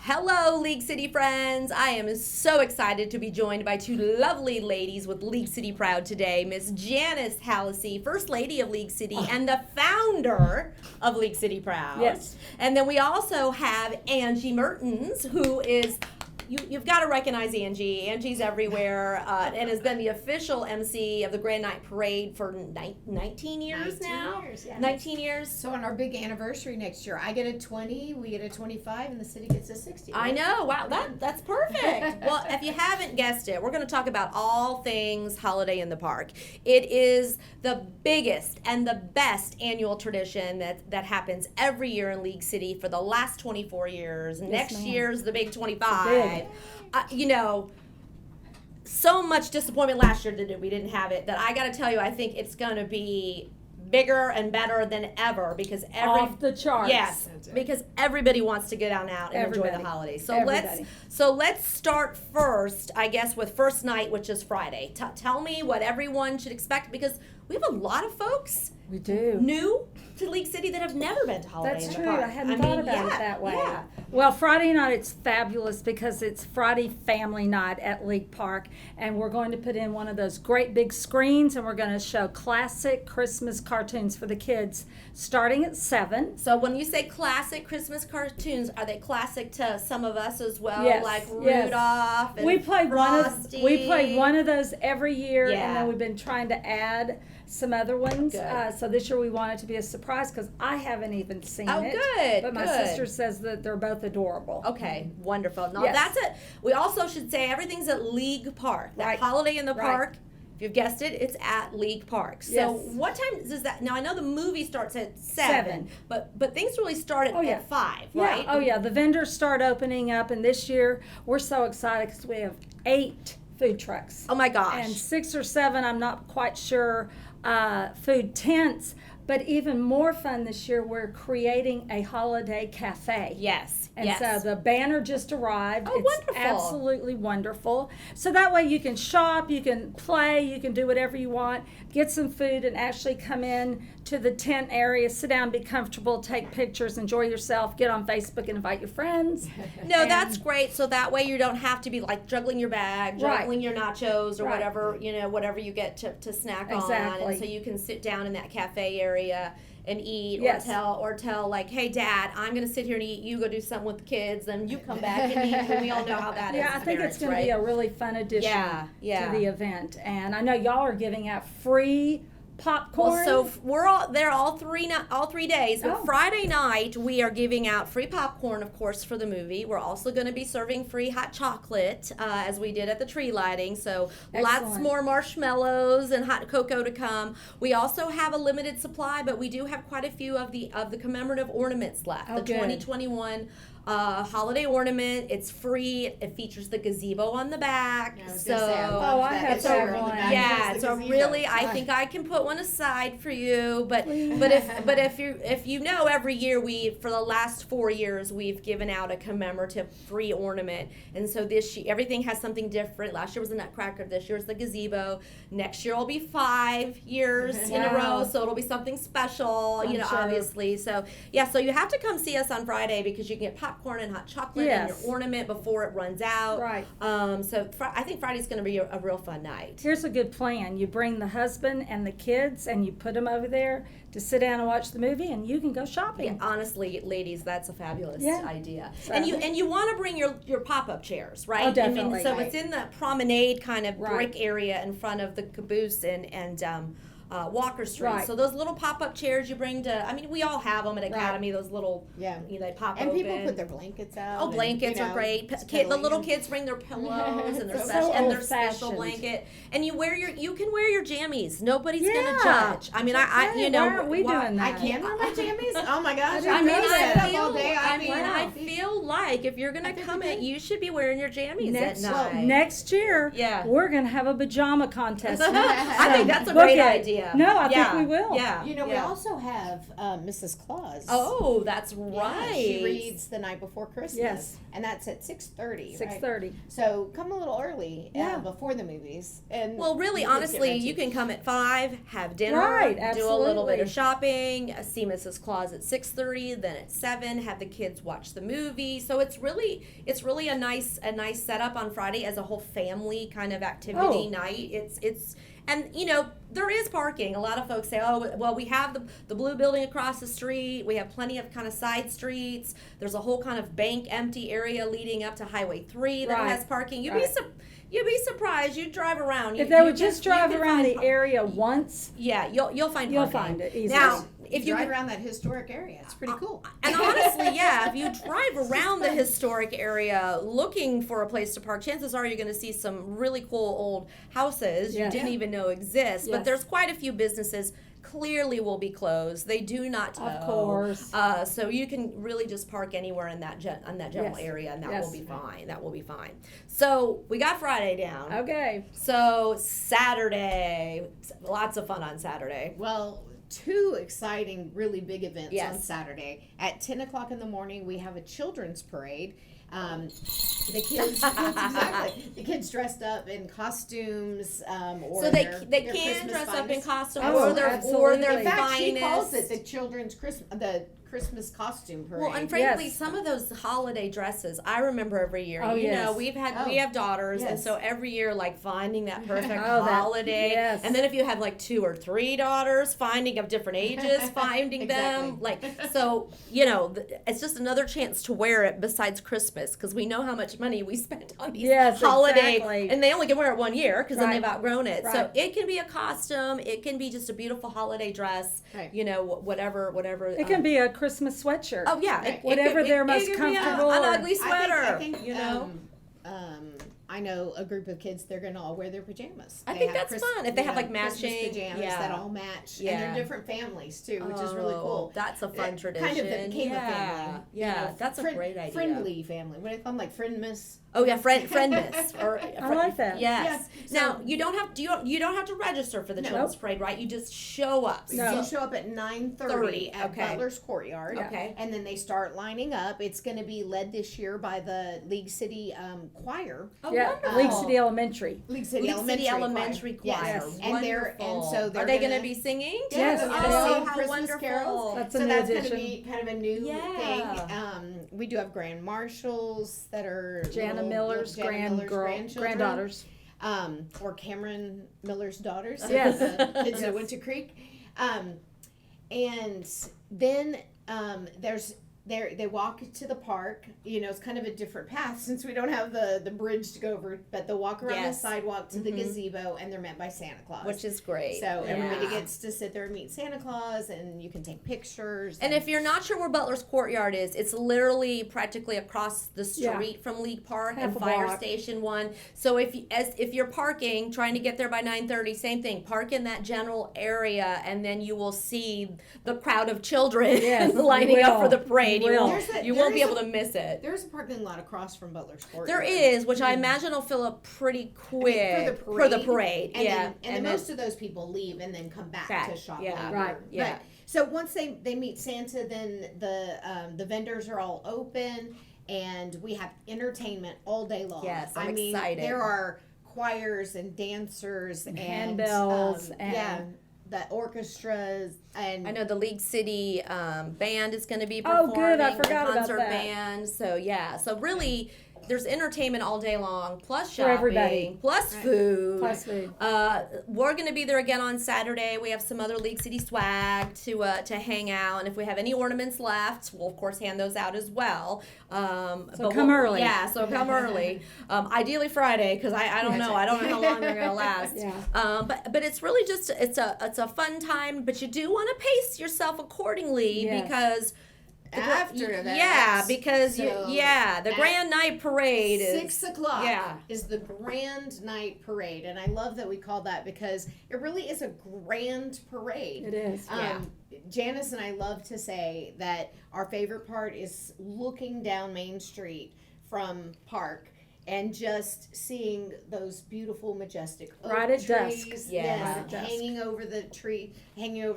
Hello, League City friends. I am so excited to be joined by two lovely ladies with League City Proud today. Miss Janice Hallisey, First Lady of League City and the founder of League City Proud. Yes. And then we also have Angie Mertens, who is... You've got to recognize Angie. Angie's everywhere and has been the official MC of the Grand Night Parade for 19 years now. 19 years, yeah. 19 years. So on our big anniversary next year, I get a 20, we get a 25, and the city gets a 60. I know. Wow, that's perfect. Well, if you haven't guessed it, we're going to talk about all things Holiday in the Park. It is the biggest and the best annual tradition that happens every year in League City for the last 24 years. Yes, Next ma'am. year's the big 25. Big. So much disappointment last year that we didn't have it that I got to tell you, I think it's going to be bigger and better than ever because Off the charts. Yes, because everybody wants to get out and enjoy Everybody. the holidays. So Everybody. let's start first, I guess, with first night, which is Friday. Tell me what everyone should expect because we have a lot of folks We do. new to League City that have never been to Holiday That's in the true. Park. I hadn't thought about it that way. Yeah. Well, Friday night it's fabulous because it's Friday family night at League Park, and we're going to put in one of those great big screens, and we're going to show classic Christmas cartoons for the kids, starting at 7. So when you say classic Christmas cartoons, are they classic to some of us as well? Yes, Like yes. Rudolph and We play Frosty? one of those every year, Yeah. and then we've been trying to add some other ones. Good. So this year we want it to be a surprise because I haven't even seen Oh, it. good, But my good. sister says that they're both adorable. Okay, wonderful. No, Yes. that's it. We also should say everything's at League Park. That Right. Holiday in the Right. Park, if you've guessed it, it's at League Park. So Yes. what time does that? Now I know the movie starts at 7. but things really start at, Oh, yeah. at 5, Yeah. right? Oh, yeah. The vendors start opening up, and this year we're so excited because we have 8 food trucks. Oh my gosh. And 6 or 7, I'm not quite sure, food tents. But even more fun this year, we're creating a holiday cafe. Yes. And yes. so the banner just arrived. Oh, It's wonderful. absolutely wonderful. So that way you can shop, you can play, you can do whatever you want, get some food, and actually come in to the tent area, sit down, be comfortable, take pictures, enjoy yourself, get on Facebook and invite your friends. No, And- that's great. So that way you don't have to be like juggling your bag, Right. juggling your nachos or Right. whatever you get to snack on. Exactly. And so you can sit down in that cafe area and eat Yes. or tell like, hey Dad, I'm gonna sit here and eat, you go do something with the kids, then you come back and eat, and we all know how that is. Yeah, I as think it's parents, going to be right? a really fun addition Yeah. to the event. And I know y'all are giving out free popcorn. Well, so we're all there all 3 days. But Oh. Friday night we are giving out free popcorn, of course, for the movie. We're also going to be serving free hot chocolate, as we did at the tree lighting. So lots Excellent. more marshmallows and hot cocoa to come. We also have a limited supply, but we do have quite a few of the commemorative ornaments left. Oh, the good. 2021 holiday ornament. It's free. It features the gazebo on the back. Yeah, I was so gonna say, I love Oh, I that have picture several on the on. back. yeah, It's the so gazebo. really, I think I can put one aside for you. But if you know, every year for the last 4 years we've given out a commemorative free ornament, and so this year everything has something different. Last year was the Nutcracker. This year is the gazebo. Next year will be 5 years in a Wow. row, so it'll be something special. I'm sure. Obviously. So yeah, so you have to come see us on Friday because you can get popcorn and hot chocolate and Yes. your ornament before it runs out. Right. I think Friday's going to be a real fun night. Here's a good plan. You bring the husband and the kids, and you put them over there to sit down and watch the movie, and you can go shopping. Yeah, honestly, ladies, that's a fabulous Yeah. idea. So- And you want to bring your pop-up chairs, right? Oh, definitely. So Right. it's in the promenade kind of Right. brick area in front of the caboose and Walker Street. Right. So those little pop-up chairs you bring to, I mean, we all have them at Right. Academy, those little, Yeah. they pop And open. people put their blankets out. Oh, and, blankets you are know, great. just The cuddling little and- kids bring their pillows and their So special and their special old-fashioned. blanket. And you can wear your jammies. Nobody's gonna Yeah. judge. I mean, I Hey, you know, why aren't we doing I that? can wear my jammies? Oh my gosh. I I mean, mean, I I up all day. I feel like if you're gonna I think come we in, could. you should be wearing your jammies Next, at night. next year, Yeah. we're going to have a pajama contest. I think that's a Book great it. idea. idea. No, I Yeah, think we will. Yeah. You know, we yeah. also have Mrs. Claus. Oh, that's Yeah, right. she reads the night before Christmas. Yes. And that's at 6:30. 6:30. So come a little early Yeah. Before the movies. And Well, really, you can get honestly, ready. you can come at 5, have dinner, Right, do a little bit absolutely. of shopping, see Mrs. Claus at 6:30, then at 7, have the kids watch the movie. So it's really a nice setup on Friday as a whole family kind of activity Oh. night. It's and you know, there is parking. A lot of folks say, oh, well, we have the blue building across the street. We have plenty of kind of side streets. There's a whole kind of bank empty area leading up to Highway 3 that Right. has parking. You'd Right. be surprised. You drive around. If they would can- just drive you can around find the area once, yeah, you'll find you'll parking. find it easily. Now, if you drive around that historic area, it's pretty cool. and honestly, yeah, if you drive around the historic area looking for a place to park, chances are you're going to see some really cool old houses you Yes. didn't even know exist. But Yes. there's quite a few businesses clearly will be closed. They do not tow. Of course. So you can really just park anywhere in that general Yes. area, and that Yes. will be fine. That will be fine. So we got Friday down. okay. So Saturday, lots of fun on Saturday. Well, two exciting, really big events Yes. on Saturday. At 10 o'clock in the morning, we have a children's parade. The kids, exactly. The kids dressed up in costumes, or So they their can Christmas dress up in finest. costume Oh, or their absolutely. In fact, she finest. calls it the children's Christmas costume parade. Well, and frankly, Yes. some of those holiday dresses, I remember every year. Oh, you yes. know, we have daughters, and Yes. so every year, like finding that perfect Oh, that- holiday. yes. And then if you have like 2 or 3 daughters, finding of different ages, finding them, like so. You know, it's just another chance to wear it besides Christmas, because we know how much money we spent on these Yes, holiday, exactly. and they only can wear it 1 year because then Right. they've outgrown it. So Right. it can be a costume, it can be just a beautiful holiday dress. Right. You know, whatever. It can be a Christmas sweatshirt. Oh yeah, Right. Whatever they're most could be comfortable an or- ugly sweater. I think you know, I know a group of kids. They're going to all wear their pajamas. I They think have that's fun. If they have, like, Christmas matching- pajamas yeah. that all match, Yeah. and they're different families too, which is really Oh, cool. That's a fun tradition. Kind of the Kayla yeah. family. Yeah, that's a great idea. Friendly family. What do they call them? Like friendmas. Oh yeah, friendmas. Or I like that. Yes. Yes. Now So- you don't have to register for the No. children's parade, right? You just show up. No. You show up at 9:30 30, at okay. Butler's Courtyard. Okay. And then they start lining up. It's going to be led this year by the League City Choir. Oh, Yeah, wonderful. League City Elementary. League City League Elementary City Elementary Choir. Choir. Yes. And they're Wonderful. they're Are they going going to be singing? Yes. they're Oh, gonna sing how Christmas wonderful. carols. That's a So new that's going to addition. be kind of a new Yeah. thing. We do have grand marshals that are Jana Miller's granddaughters. Or Cameron Miller's daughters. Yes. The kids Yes. that went to Creek. And then they walk to the park. You know, it's kind of a different path since we don't have the bridge to go over, but they'll walk around Yes. the sidewalk to the Mhm. gazebo, and they're met by Santa Claus. Which is great. So everybody Yeah. gets to sit there and meet Santa Claus, and you can take pictures. And if you're not sure where Butler's Courtyard is, it's literally practically across the Yeah. street from League Park Half and a Fire block. Station 1. So if you're parking, trying to get there by 9:30, same thing. Park in that general area, and then you will see the crowd of children Yes, you lining up will. for the parade. You You will. won't, you There won't be is able to miss it. there's a parking lot across from Butler's Courtyard. There is, which I imagine will fill up pretty quick for the parade. And yeah, then most of those people leave and then come back Back, to shop yeah. later. Right, yeah. But, so once they meet Santa, then the vendors are all open, and we have entertainment all day long. Yes, I'm I mean, excited. there are choirs and dancers and handbells and- yeah, the orchestras and I know the League City band is going to be Oh, performing. good. I the forgot about concert that. band. So yeah, so really, there's entertainment all day long, plus For shopping, everybody. plus Right. food. Plus food. We're going to be there again on Saturday. We have some other League City swag to hang out, and if we have any ornaments left, we'll of course hand those out as well. So come early. Yeah, so come early. Ideally Friday, because I don't That's know. right. I don't know how long they're going to last. Yeah. But it's really just it's a fun time. But you do want to pace yourself accordingly Yes. because. after that. Yeah, because So the at grand night parade is 6 o'clock yeah. is the grand night parade, and I love that we call that because it really is a grand parade. It is. Janice and I love to say that our favorite part is looking down Main Street from Park and just seeing those beautiful, majestic oak Right at dusk. trees, Yeah. yes, Right at dusk. hanging over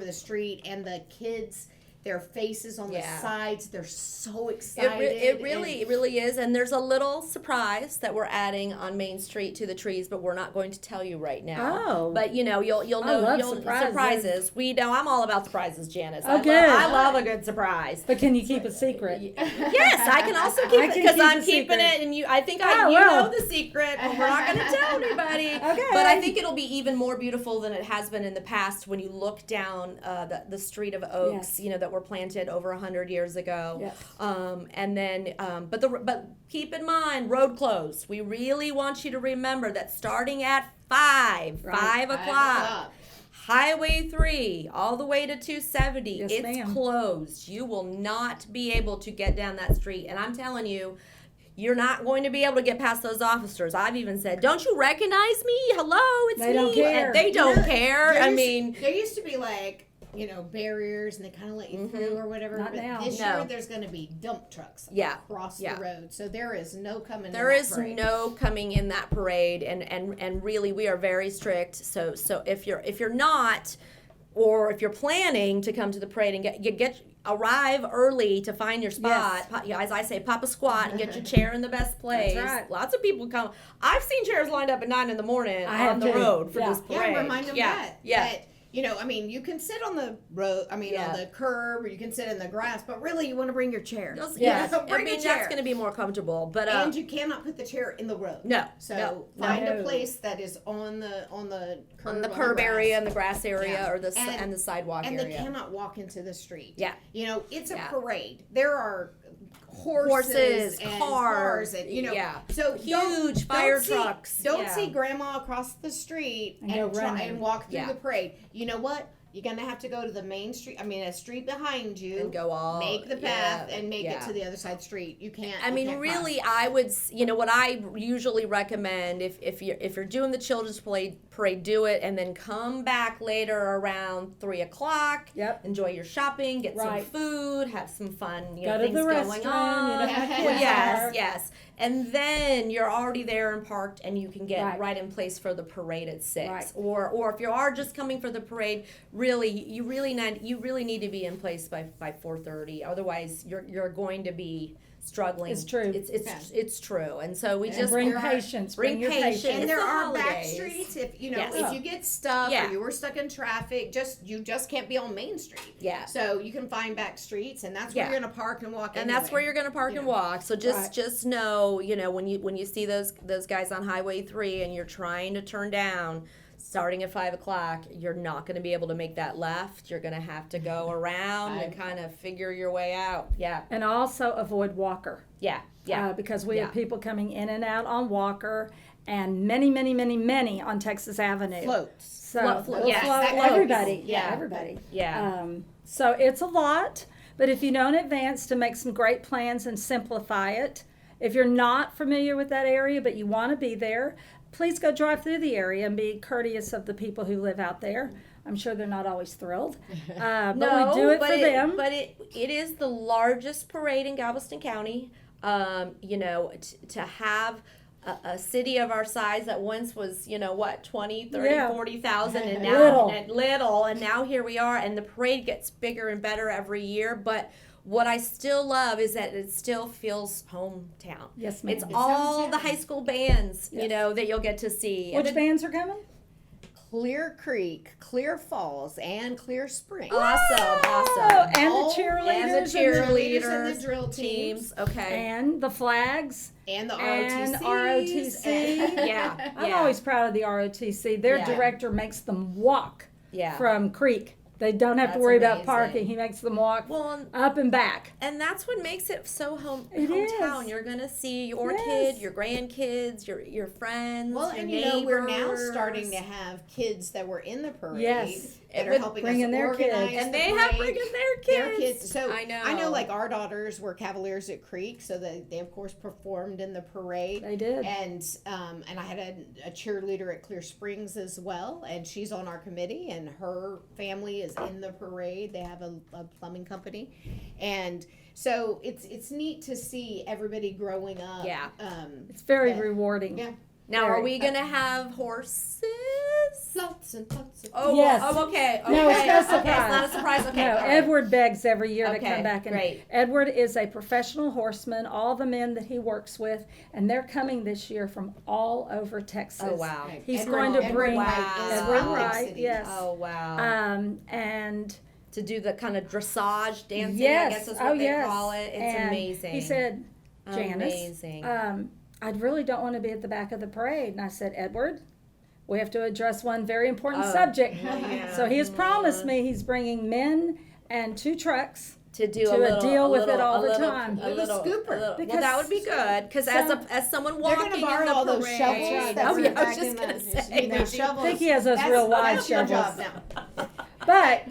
the street, and the kids, their faces on the Yeah. sides, they're so excited. It really is, and there's a little surprise that we're adding on Main Street to the trees, but we're not going to tell you right now. Oh. But you'll I know love surprises. We know I'm all about surprises, Janice. Oh, good. I love a good surprise. But can you keep it secret? Yes, I can also keep I it can because keep I'm the keeping secret. it, and you well. know the secret, but we're not going to tell anybody. Okay. But I think it'll be even more beautiful than it has been in the past when you look down the street of oaks, Yes. that were planted over 100 years ago. Yes. And then, but keep in mind, road closed. We really want you to remember that starting at 5 o'clock. Highway 3 all the way to 270, Yes, it's ma'am. closed. You will not be able to get down that street. And I'm telling you, you're not going to be able to get past those officers. I've even said, don't you recognize me? Hello, it's me. They don't care. And they don't care. There used to be like, barriers, and they kind of let you through or whatever. Not but now. this No. year there's going to be dump trucks across Yeah. the road, so there is no coming. There in that is parade. no coming in that parade, and really we are very strict. So if you're not, or if you're planning to come to the parade and arrive early to find your spot. As I say, pop a squat and get your chair in the best place. That's right. Lots of people come. I've seen chairs lined up at 9 a.m. on have the too. road for Yeah. this parade. Yeah, remind them that. Yeah. That, you can sit on the road. I mean, on the curb, or you can sit in the grass. But really, you want to bring your chair. Yes. Bring a chair. That's going to be more comfortable. But And you cannot put the chair in the road. No. So no. find No. a place that is on the curb, on the curb grass. area and the grass area, Yeah. or the And- the sidewalk And area. they cannot walk into the street. Yeah. It's a Yeah. parade. There are Horses, and cars, and yeah. so Huge fire don't see- trucks. Don't Yeah. see grandma across the street And and go try running. and walk through Yeah. the parade. You know what? You're gonna have to go to the main street. I mean, a street behind you. And go all- make the path yeah, and make yeah. it to the other side street. You can't. I you mean, can't really, cross. I would, what I usually recommend if you're doing the children's parade, do it, and then come back later around 3 o'clock. Yep. Enjoy your shopping, get Right. some food, have some fun. Go to things the going restroom. on. You know how kids Yes, are. yes. And then you're already there and parked, and you can get Right. right in place for the parade at 6. Right. Or if you are just coming for the parade, you really need to be in place by 4:30. Otherwise, you're going to be struggling. It's true. It's true. And so we And just Bring there are- patience. bring your patience. And It's there the are back holidays. streets if Yes. if you get stuck Yeah. or you were stuck in traffic, you just can't be on Main Street. Yeah. So you can find back streets, and that's where Yeah. you're gonna park and walk. And that's where you're going to park and walk. So Right. just know, when you see those guys on Highway 3 and you're trying to turn down, starting at 5 o'clock, you're not going to be able to make that left. You're going to have to go around and kind of figure your way out. Yeah, And also avoid Walker. yeah, yeah. Because we Yeah. have people coming in and out on Walker, and many, many, many, many on Texas Avenue. floats. So Float, yes, float, that floats. everybody. Yeah. Everybody. Yeah. So it's a lot, but if you know in advance to make some great plans and simplify it, if you're not familiar with that area but you want to be there, please go drive through the area and be courteous of the people who live out there. I'm sure they're not always thrilled, but we do it for them. But it is the largest parade in Galveston County. To have a city of our size that once was 20, 30, Yeah. 40,000, and now Little. and now here we are, and the parade gets bigger and better every year. But what I still love is that it still feels hometown. Yes, ma'am. It's It's all the hometown. high school bands, Yes. that you'll get to see. Which And bands are coming? Clear Creek, Clear Falls, and Clear Spring. awesome, Oh, awesome. and All- the cheerleaders, And the cheerleaders cheerleaders and the drill teams. Okay. and the flags, And the and ROTCs. ROTC. Yeah. I'm always proud of the ROTC. Their Yeah. director makes them walk Yeah. from Creek. They don't have to That's worry about amazing. parking. He makes them walk Well, up and back. and that's what makes it so It hometown. is. You're gonna see your Yes. kid, your grandkids, your friends. Well, your and neighbors. we're now starting to have kids that were in the parade Yes. that are With helping bringing us their organize kids. and the they have parade. bringing their Their kids. kids. So I know. like our daughters were Cavaliers at Creek, so they of course performed in the parade. They did. And I had a cheerleader at Clear Springs as well, and she's on our committee, and her family is is in the parade. They have a plumbing company, and so it's neat to see everybody growing up. Yeah. It's very that- rewarding. Yeah. Now, Very. are we gonna have horses? Lots and lots of. Oh, Yes. oh, okay. No, it's no Okay, it's surprise. not a surprise. Okay. No, all right. Edward begs every year to Okay, come back. And great. Edward is a professional horseman, all the men that he works with, and they're coming this year from all over Texas. Oh, wow. Right. He's Edward- going to Edward bring Wright is Edward from Lake Wright, City. yes. Oh, wow. And To do the kind of dressage dancing, yes, I guess is what they yes. call it. It's And amazing. He said, Janice, Amazing. I really don't want to be at the back of the parade. And I said, Edward, we have to address one very important subject. yeah. So he has promised me he's bringing men and 2 trucks. to do to a little, deal with it little- all a the little- time. A Little scooper. well, Because that would be good because as someone They're walking going to borrow in the all those parade, shovels. oh were yeah, I back was just in gonna the- say. those shovels. I think he has those That's- real wide that's your shovels. job now. But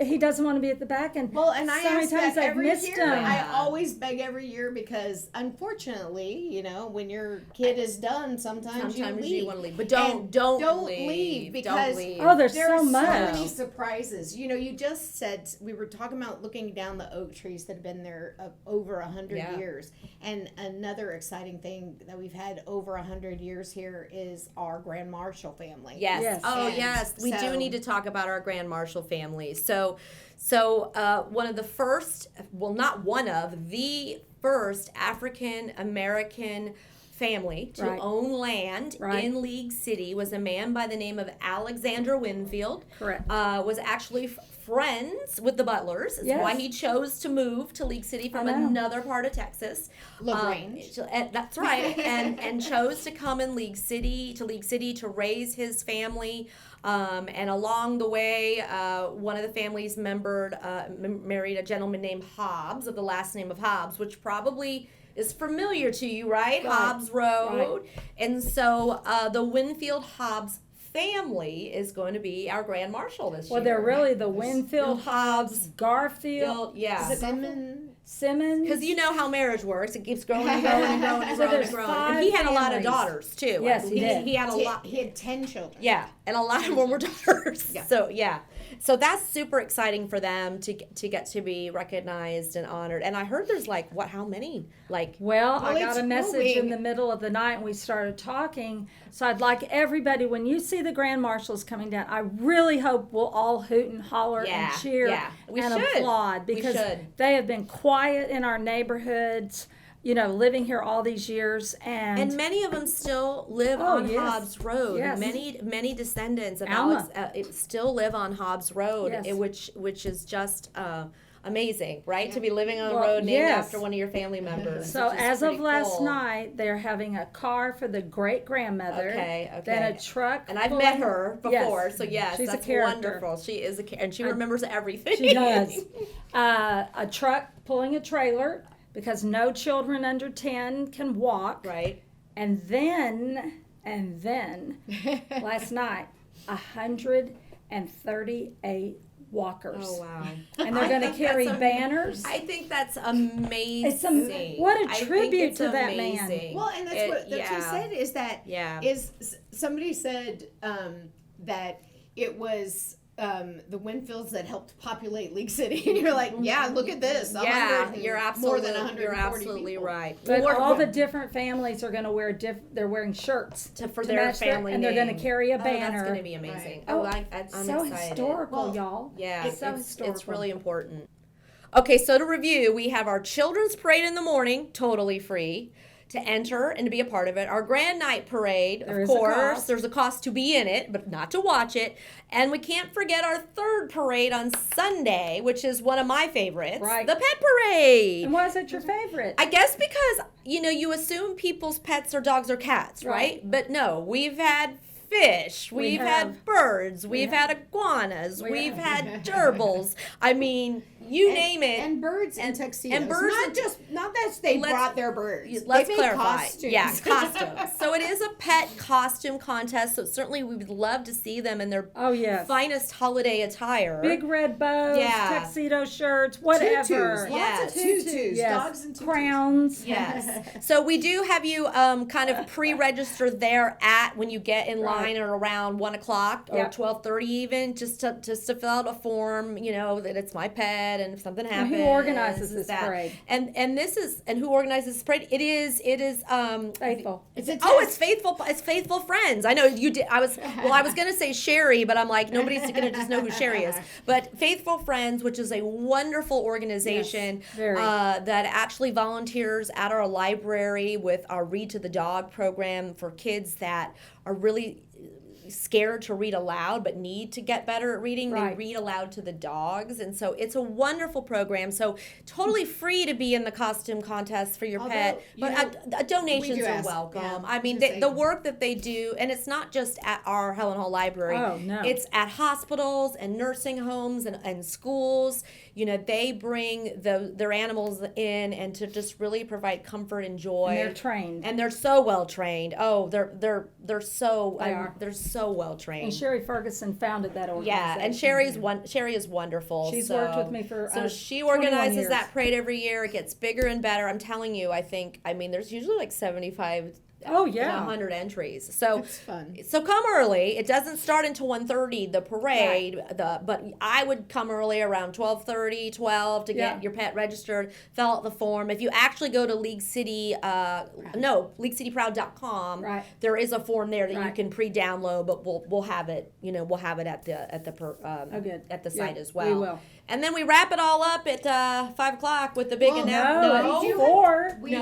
he doesn't want to be at the back. And Well, and I so many ask times that I've every missed year. him. I always beg every year because, unfortunately, when your kid is done, sometimes you leave. want to leave, but And don't leave Don't because leave. Oh, there's there so are much. so many surprises. You just said we were talking about looking down the oak trees that have been there over 100 Yeah. years, and another exciting thing that we've had over 100 years here is our Grand Marshal family. Yes. Yes. Oh, And yes. We do so- need to talk about our Grand Marshal family. So, one of the first, well, not one of, the first African American family to Right. own land Right. in League City was a man by the name of Alexander Winfield. Correct. Was actually friends with the Butlers. That's Yes. why he chose to move to League City from I know. another part of Texas. LaGrange. And that's right, and chose to come in League City to raise his family. And along the way, one of the families married a gentleman named Hobbs of the last name of Hobbs, which probably is familiar to you, right? Hobbs Road. And so the Winfield Hobbs family is going to be our Grand Marshal this Well, year. they're really the Winfield, Hobbs, Garfield, yeah. Simmons. Because you know how marriage works. It keeps growing and growing and growing and So growing there's and growing. 5 And he had a lot of families. daughters, too. Yes, he did. He had a lot. He had 10 children. Yeah, and a lot of them were daughters. Yeah. So, yeah. So that's super exciting for them to get to be recognized and honored. And I heard there's how many? Well, I Well, got it's a message in moving. the middle of the night and we started talking. So I'd like everybody, when you see the Grand Marshals coming down, I really hope we'll all hoot and holler Yeah, and cheer yeah. We and should. applaud We because should. they have been quiet in our neighborhoods, living here all these years. And many of them still live Oh, on yes. Hobbs Road. Yes. Many descendants of Alma. Alex still live on Hobbs Road, Yes. which is just amazing, right? To be living on a Well, road named yes. after one of your family members. So which is as of pretty last cool. night, they're having a car for the great grandmother. Okay, Then okay. a truck. And I've pulling- met her before, Yes. so yes, She's a that's character. wonderful. She is and she remembers everything. She does. A truck pulling a trailer because no children under 10 can walk. Right. And then, last night, 138 walkers. Oh wow. And they're I going to think carry that's banners. I think that's amazing. what a I think tribute it's to that man. amazing. Well, and that's what you said is that Yeah. somebody said that it was the Winfields that helped populate League City, and you're like, yeah, look at this. Yeah, 100 you're more absolutely than 140 you're absolutely people. right. But Well, all the different families are going to wear they're wearing shirts for to their match family and they're going to name. carry a Oh, banner. that's going to be amazing. Right. Oh, Oh, I'm so excited. historical, Well, y'all. Yeah, It's so it's historical. really important. Okay, so to review, we have our children's parade in the morning, totally free to enter and to be a part of it. Our grand night parade, There of is a course, cost. there's a cost to be in it, but not to watch it. And we can't forget our third parade on Sunday, which is one of my favorites, Right. the pet parade. And why is it your favorite? I guess because, you assume people's pets are dogs or cats, right? Right. But no, we've had fish, we've had have. birds, we've had iguanas, We we've have. had gerbils. I mean, you name it. And birds and tuxedos. and birds not that they brought their birds. Let's They made clarify. costumes. Yeah, costumes. So it is a pet costume contest. So certainly we would love to see them in their finest holiday attire. Big red bows, tuxedo shirts, whatever. Tutus. Lots of tutus. Yes. Dogs and tutus. Crowns. Yes. So we do have you kind of pre-register there when you get in line at around 1:00 or 12:30 even, just to fill out a form, that it's my pet, and if something happens. And who organizes this parade? And who organizes this parade? It is Faithful. It's faithful. It's Faithful Friends. I know you did. I was gonna say Sherry, but I'm like, nobody's gonna just know who Sherry is. But Faithful Friends, which is a wonderful organization that actually volunteers at our library with our Read to the Dog program for kids that are really scared to read aloud but need to get better at reading. They read aloud to the dogs, and so it's a wonderful program. So totally free to be in the costume contest for your pet, but donations are welcome. Yeah, I mean, the work that they do, and it's not just at our Helen Hall Library. Oh, no. It's at hospitals and nursing homes and schools. They bring their animals in and to just really provide comfort and joy. And they're trained. And they're so well trained. Oh, they're so well trained. And Sherry Ferguson founded that organization. Yeah, and Sherry is wonderful. She's worked with me for she organizes that parade every year. It gets bigger and better. I'm telling you, there's usually like 75 100 entries. So it's fun. So come early. It doesn't start until 1:30, the parade. But I would come early around 12:30, 12 to get your pet registered, fill out the form. If you actually go to leaguecityproud.com, there is a form there that you can pre-download, but we'll have it, we'll have it at the site as well. We will. And then we wrap it all up at 5:00 with the big announcement. We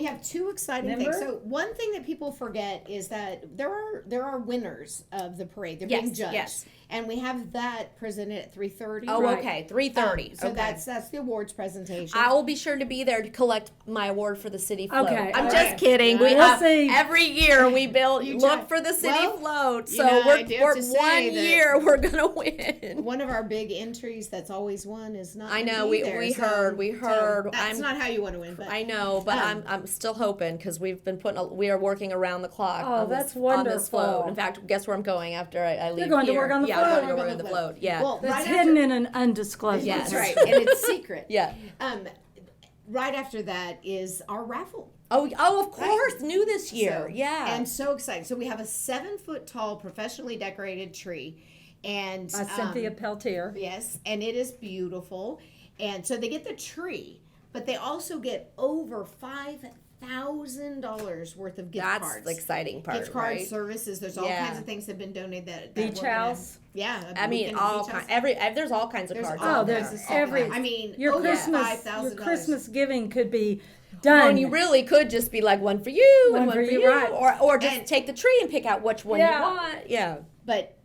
have two exciting things. So one thing that people forget is that there are winners of the parade. They're being judged. And we have that presented at 3:30. Oh, okay, 3:30. So that's the awards presentation. I will be sure to be there to collect my award for the city float. Okay, I'm just kidding. We'll see. Every year we look for the city float. So we're 1 year we're gonna win. One of our big entries that's always won is not. I know we heard. So that's not how you want to win. But I know, but I'm still hoping because we are working around the clock. Oh, that's wonderful. On this float. In fact, guess where I'm going after I leave. You're going to work on the float. Yeah, I'm going to work on the float. Yeah. Well, that's hidden in an undisclosed. Yes, right, and it's secret. Yeah. Right after that is our raffle. Oh, of course, new this year. And so excited. So we have a 7-foot tall, professionally decorated tree, and by Cynthia Peltier. Yes, and it is beautiful. And so they get the tree, but they also get over $5,000 worth of gift cards. That's the exciting part, gift cards, services. There's all kinds of things that have been donated. That beach house. Yeah, all kinds. There's all kinds of cards. There's every. I mean, your Christmas giving could be done. Well, and you really could just be like one for you and one for you, right. or just take the tree and pick out which one you want. Yeah, but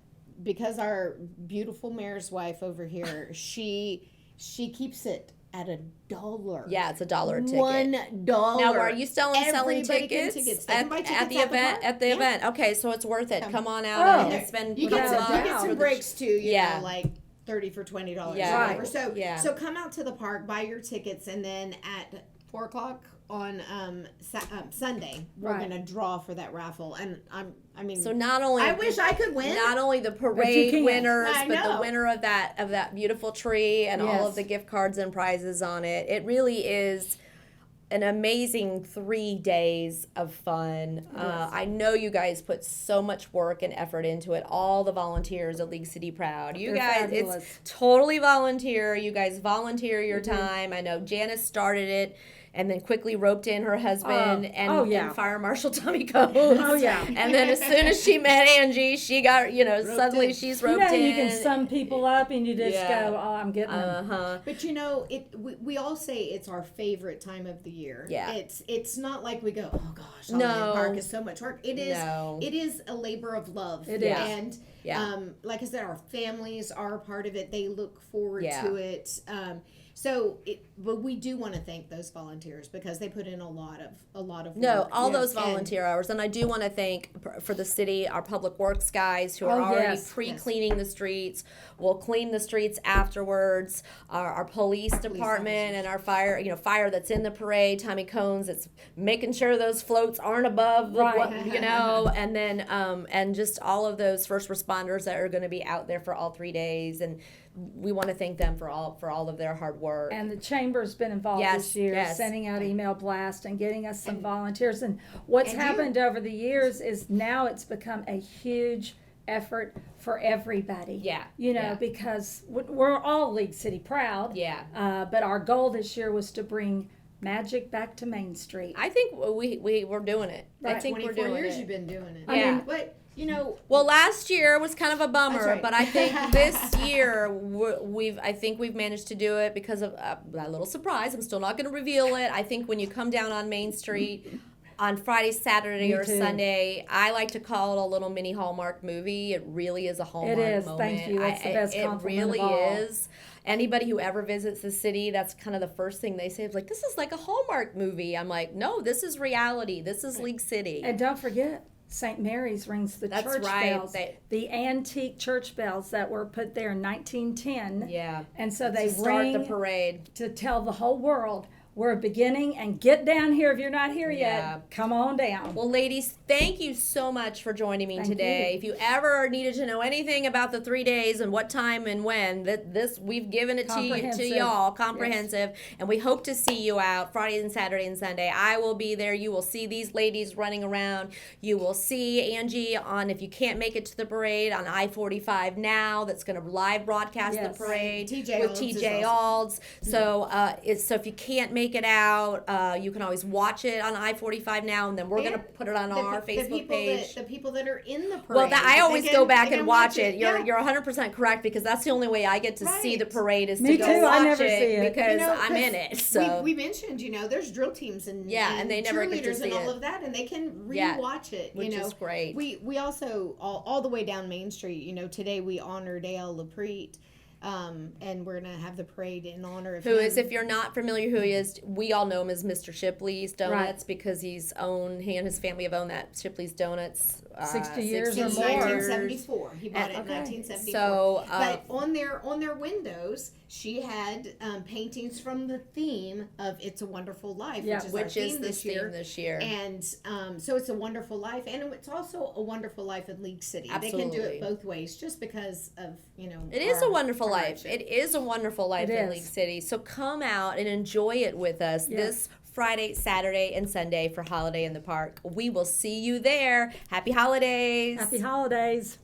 because our beautiful mayor's wife over here, she keeps it at $1. Yeah, it's $1 ticket. $1. Now, are you selling tickets at the event? At the event, okay, so it's worth it. Come on out and spend. You get some breaks too. You know, like 30 for $20. Yeah, right. So come out to the park, buy your tickets, and then at 4:00 on Sunday we're gonna draw for that raffle. And so not only I wish I could win. Not only the parade winners, but the winner of that beautiful tree and all of the gift cards and prizes on it. It really is an amazing 3 days of fun. I know you guys put so much work and effort into it. All the volunteers at League City Proud. You guys, fabulous. It's totally volunteer. You guys volunteer your time. I know Janice started it and then quickly roped in her husband and Fire Marshal Tommy Coates. And then as soon as she met Angie, she got, suddenly she's roped in. You can sum people up and you just go, I'm getting them. But we all say it's our favorite time of the year. Yeah. It's not like we go, oh gosh, Holiday Park is so much work. It is a labor of love. It is. And like I said, our families are a part of it. They look forward to it. But we do want to thank those volunteers because they put in a lot of work. No, all those volunteer hours, and I do want to thank for the city our public works guys who are already pre-cleaning the streets. We'll clean the streets afterwards. Our police department and our fire that's in the parade. Tommy Cones, it's making sure those floats aren't above, and then and just all of those first responders that are going to be out there for all 3 days, and we want to thank them for all of their hard work. And the chamber's been involved this year, sending out email blasts and getting us some volunteers. And what's happened over the years is now it's become a huge effort for everybody. Yeah. Because we're all League City proud. Yeah. But our goal this year was to bring magic back to Main Street. I think we're doing it. Right. I think 24 we're doing years it. you've been doing it. Yeah. But well, last year was kind of a bummer, right. but I think this year we've managed to do it because of a little surprise. I'm still not going to reveal it. I think when you come down on Main Street on Friday, Saturday, or Sunday, I like to call it a little mini Hallmark movie. It really is a Hallmark moment. It is. Thank you. It's the best compliment really of all. is. Anybody who ever visits the city, that's kind of the first thing they say. It's like, this is like a Hallmark movie. I'm like, no, this is reality. This is League City. And don't forget, St. Mary's rings the church bells. The antique church bells that were put there in 1910. Yeah. And so they start the parade to tell the whole world we're beginning, and get down here if you're not here yet. Come on down. Well, ladies, thank you so much for joining me today. If you ever needed to know anything about the 3 days and what time and when, we've given it to y'all, comprehensive, and we hope to see you out Friday and Saturday and Sunday. I will be there. You will see these ladies running around. You will see Angie if you can't make it to the parade, on I-45 now. That's going to live broadcast the parade with TJ Alds. So if you can't make it out, you can always watch it on I-45 now, and then we're going to put it on our Facebook page. The people that are in the parade. Well, I always go back and watch it. You're 100% correct, because that's the only way I get to see the parade is to go watch it because I'm in it. So we mentioned, there's drill teams and they never get to see and all it. of that, and they can re-watch it. Which is great. We also all the way down Main Street. Today we honored A.L. LaPrete. And we're gonna have the parade in honor of him. If you're not familiar who he is, we all know him as Mr. Shipley's Donuts, because he and his family have owned that Shipley's Donuts 60 years or more. 1974. He bought it in 1974. So, but on their windows, she had paintings from the theme of "It's a Wonderful Life," which is the theme this year. And so it's a wonderful life, and it's also a wonderful life in League City. Absolutely. They can do it both ways, just because of It is a wonderful life. It is a wonderful life in League City. So come out and enjoy it with us this Friday, Saturday, and Sunday for Holiday in the Park. We will see you there. Happy holidays. Happy holidays.